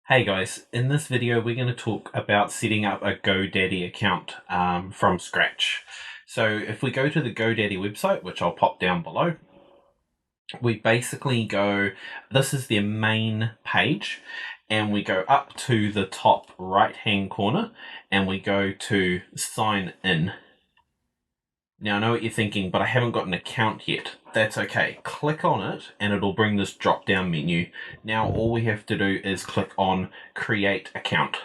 Hey guys, in this video we're going to talk about setting up a GoDaddy account from scratch. So if we go to the GoDaddy website, which I'll pop down below, we basically go, this is their main page, and we go up to the top right hand corner and we go to sign in. Now I know what you're thinking, but I haven't got an account yet. That's okay. Click on it and it'll bring this drop down menu. Now all we have to do is click on create account.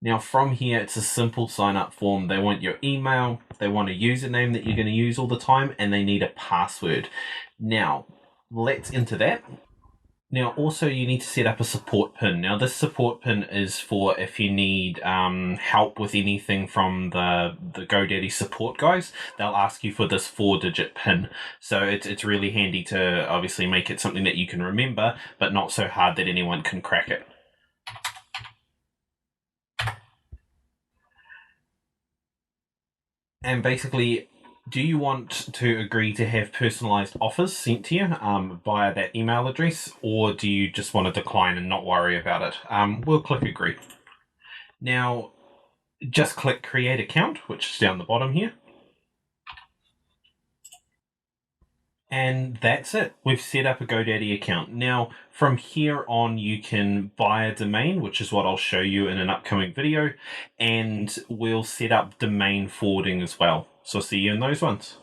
Now from here, it's a simple sign up form. They want your email, they want a username that you're going to use all the time, and they need a password. Now, let's enter that. Now, also you need to set up a support pin. Now, this support pin is for if you need help with anything from the GoDaddy support guys. They'll ask you for this 4-digit pin. So it's really handy to obviously make it something that you can remember, but not so hard that anyone can crack it. And basically, do you want to agree to have personalized offers sent to you via that email address, or do you just want to decline and not worry about it? We'll click agree. Now, just click create account, which is down the bottom here. And that's it. We've set up a GoDaddy account. Now, from here on, you can buy a domain, which is what I'll show you in an upcoming video, and we'll set up domain forwarding as well. So see you in those ones.